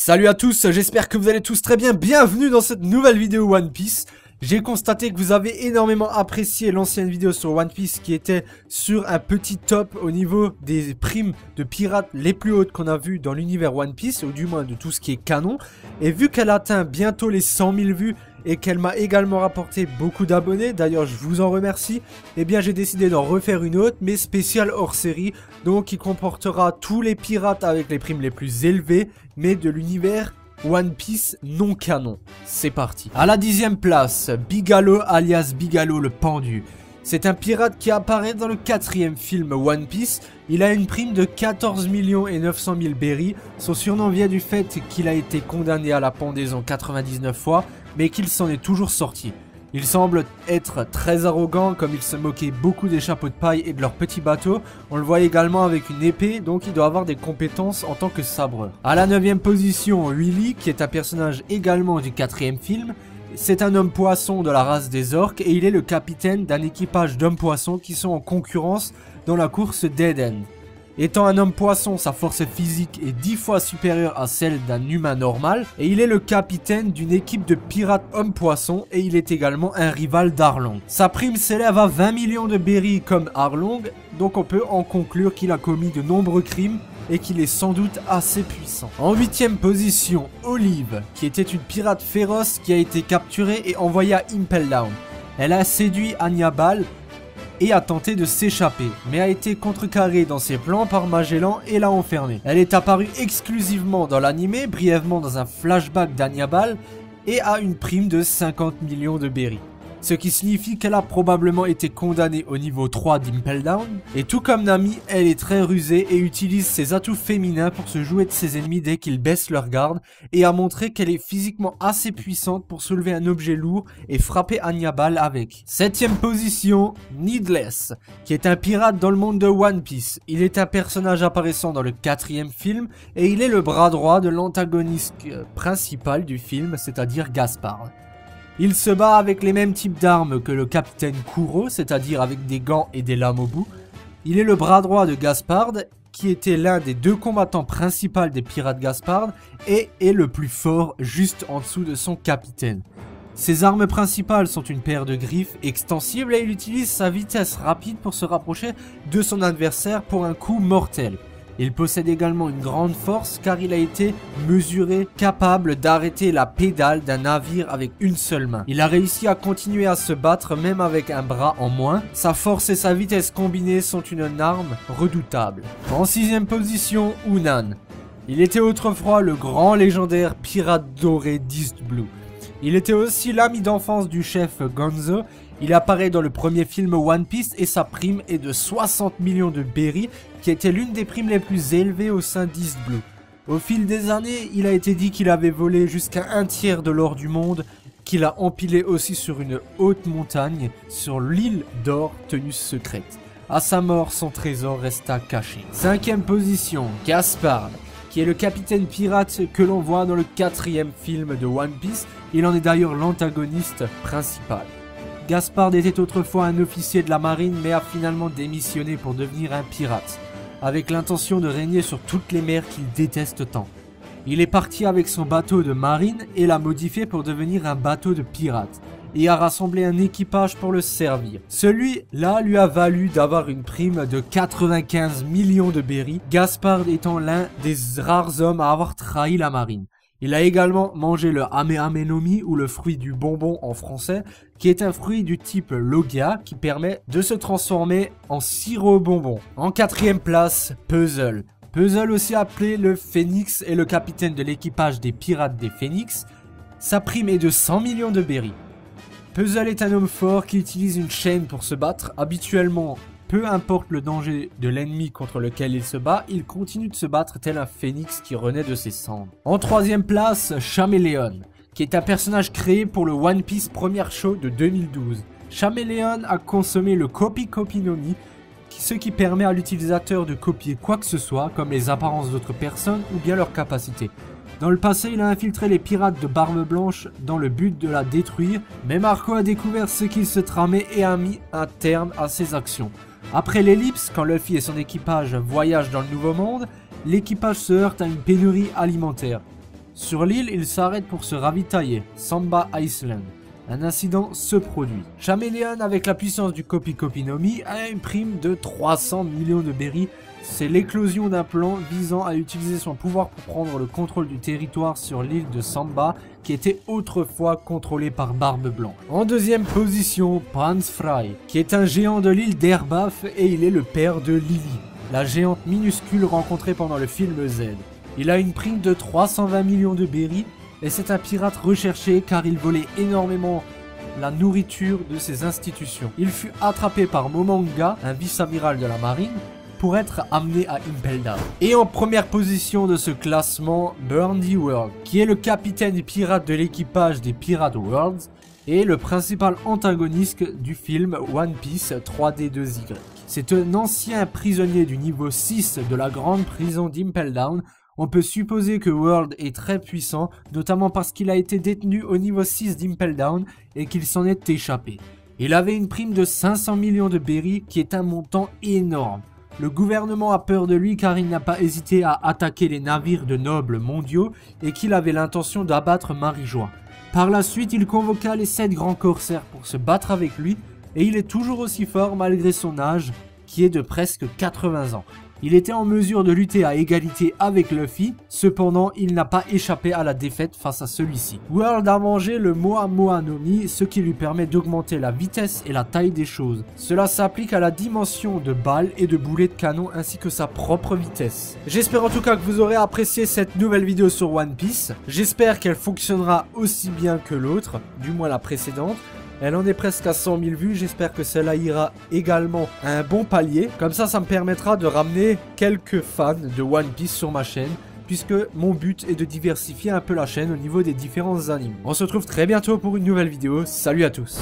Salut à tous, j'espère que vous allez tous très bien, bienvenue dans cette nouvelle vidéo One Piece. J'ai constaté que vous avez énormément apprécié l'ancienne vidéo sur One Piece qui était sur un petit top au niveau des primes de pirates les plus hautes qu'on a vues dans l'univers One Piece, ou du moins de tout ce qui est canon. Et vu qu'elle atteint bientôt les 100 000 vues et qu'elle m'a également rapporté beaucoup d'abonnés, d'ailleurs je vous en remercie, eh bien j'ai décidé d'en refaire une autre, mais spéciale hors série, donc qui comportera tous les pirates avec les primes les plus élevées, mais de l'univers One Piece non canon. C'est parti. À la 10e place, Bigalo alias Bigalo le pendu. C'est un pirate qui apparaît dans le 4e film One Piece. Il a une prime de 14 900 000 berries. Son surnom vient du fait qu'il a été condamné à la pendaison 99 fois, mais qu'il s'en est toujours sorti. Il semble être très arrogant, comme il se moquait beaucoup des chapeaux de paille et de leurs petits bateaux. On le voit également avec une épée, donc il doit avoir des compétences en tant que sabreur. À la 9e position, Willy, qui est un personnage également du 4e film. C'est un homme poisson de la race des orques et il est le capitaine d'un équipage d'hommes poissons qui sont en concurrence dans la course d'Eden. Étant un homme poisson, sa force physique est 10 fois supérieure à celle d'un humain normal et il est le capitaine d'une équipe de pirates hommes poissons et il est également un rival d'Arlong. Sa prime s'élève à 20 millions de berries comme Arlong, donc on peut en conclure qu'il a commis de nombreux crimes et qu'il est sans doute assez puissant. En 8e position, Olive, qui était une pirate féroce qui a été capturée et envoyée à Impel Down. Elle a séduit Hannibal et a tenté de s'échapper, mais a été contrecarrée dans ses plans par Magellan et l'a enfermée. Elle est apparue exclusivement dans l'anime, brièvement dans un flashback d'Hannibal, et a une prime de 50 millions de berries. Ce qui signifie qu'elle a probablement été condamnée au niveau 3 d'Impel Down. Et tout comme Nami, elle est très rusée et utilise ses atouts féminins pour se jouer de ses ennemis dès qu'ils baissent leur garde, et a montré qu'elle est physiquement assez puissante pour soulever un objet lourd et frapper Hannibal avec. 7e position, Needless, qui est un pirate dans le monde de One Piece. Il est un personnage apparaissant dans le 4e film et il est le bras droit de l'antagoniste principal du film, c'est-à-dire Gaspard. Il se bat avec les mêmes types d'armes que le capitaine Kuro, c'est-à-dire avec des gants et des lames au bout. Il est le bras droit de Gaspard, qui était l'un des deux combattants principaux des pirates Gaspard, et est le plus fort juste en dessous de son capitaine. Ses armes principales sont une paire de griffes extensibles et il utilise sa vitesse rapide pour se rapprocher de son adversaire pour un coup mortel. Il possède également une grande force car il a été mesuré capable d'arrêter la pédale d'un navire avec une seule main. Il a réussi à continuer à se battre même avec un bras en moins. Sa force et sa vitesse combinées sont une arme redoutable. En 6e position, Unan. Il était autrefois le grand légendaire pirate doré d'East Blue. Il était aussi l'ami d'enfance du chef Gonzo. Il apparaît dans le premier film One Piece et sa prime est de 60 millions de berries, qui était l'une des primes les plus élevées au sein d'East Blue. Au fil des années, il a été dit qu'il avait volé jusqu'à un tiers de l'or du monde, qu'il a empilé aussi sur une haute montagne, sur l'île d'or tenue secrète. À sa mort, son trésor resta caché. 5e position, Gaspard, qui est le capitaine pirate que l'on voit dans le 4e film de One Piece. Il en est d'ailleurs l'antagoniste principal. Gaspard était autrefois un officier de la marine mais a finalement démissionné pour devenir un pirate, avec l'intention de régner sur toutes les mers qu'il déteste tant. Il est parti avec son bateau de marine et l'a modifié pour devenir un bateau de pirate, et a rassemblé un équipage pour le servir. Celui-là lui a valu d'avoir une prime de 95 millions de berries, Gaspard étant l'un des rares hommes à avoir trahi la marine. Il a également mangé le Ame no Mi, ou le fruit du bonbon en français, qui est un fruit du type Logia qui permet de se transformer en sirop bonbon. En 4e place, Puzzle. Puzzle, aussi appelé le Phénix, est le capitaine de l'équipage des pirates des Phénix. Sa prime est de 100 millions de berries. Puzzle est un homme fort qui utilise une chaîne pour se battre. Habituellement, peu importe le danger de l'ennemi contre lequel il se bat, il continue de se battre tel un phénix qui renaît de ses cendres. En 3e place, Chameleon, qui est un personnage créé pour le One Piece première show de 2012. Chameleon a consommé le Copy no Mi, ce qui permet à l'utilisateur de copier quoi que ce soit, comme les apparences d'autres personnes ou bien leurs capacités. Dans le passé, il a infiltré les pirates de Barbe Blanche dans le but de la détruire, mais Marco a découvert ce qu'il se tramait et a mis un terme à ses actions. Après l'ellipse, quand Luffy et son équipage voyagent dans le Nouveau Monde, l'équipage se heurte à une pénurie alimentaire. Sur l'île, il s'arrête pour se ravitailler, Samba Island. Un incident se produit. Chameleon, avec la puissance du Kopi Kopi no Mi, a une prime de 300 millions de berries. C'est l'éclosion d'un plan visant à utiliser son pouvoir pour prendre le contrôle du territoire sur l'île de Samba, qui était autrefois contrôlée par Barbe Blanc. En deuxième position, Pans Fry, qui est un géant de l'île d'Erbaf et il est le père de Lily, la géante minuscule rencontrée pendant le film Z. Il a une prime de 320 millions de berries et c'est un pirate recherché car il volait énormément la nourriture de ses institutions. Il fut attrapé par Momanga, un vice-amiral de la marine, pour être amené à Impel Down. Et en première position de ce classement, Burndy World, qui est le capitaine des pirates de l'équipage des Pirate Worlds et le principal antagoniste du film One Piece 3D2Y. C'est un ancien prisonnier du niveau 6 de la grande prison d'Impel Down. On peut supposer que World est très puissant, notamment parce qu'il a été détenu au niveau 6 d'Impel Down et qu'il s'en est échappé. Il avait une prime de 500 millions de berries qui est un montant énorme. Le gouvernement a peur de lui car il n'a pas hésité à attaquer les navires de nobles mondiaux et qu'il avait l'intention d'abattre Marie-Joie. Par la suite, il convoqua les 7 grands corsaires pour se battre avec lui et il est toujours aussi fort malgré son âge qui est de presque 80 ans. Il était en mesure de lutter à égalité avec Luffy, cependant il n'a pas échappé à la défaite face à celui-ci. World a mangé le Moa Moa no Mi, ce qui lui permet d'augmenter la vitesse et la taille des choses. Cela s'applique à la dimension de balles et de boulets de canon ainsi que sa propre vitesse. J'espère en tout cas que vous aurez apprécié cette nouvelle vidéo sur One Piece. J'espère qu'elle fonctionnera aussi bien que l'autre, du moins la précédente. Elle en est presque à 100 000 vues, j'espère que cela ira également à un bon palier. Comme ça me permettra de ramener quelques fans de One Piece sur ma chaîne, puisque mon but est de diversifier un peu la chaîne au niveau des différents animes. On se retrouve très bientôt pour une nouvelle vidéo, salut à tous.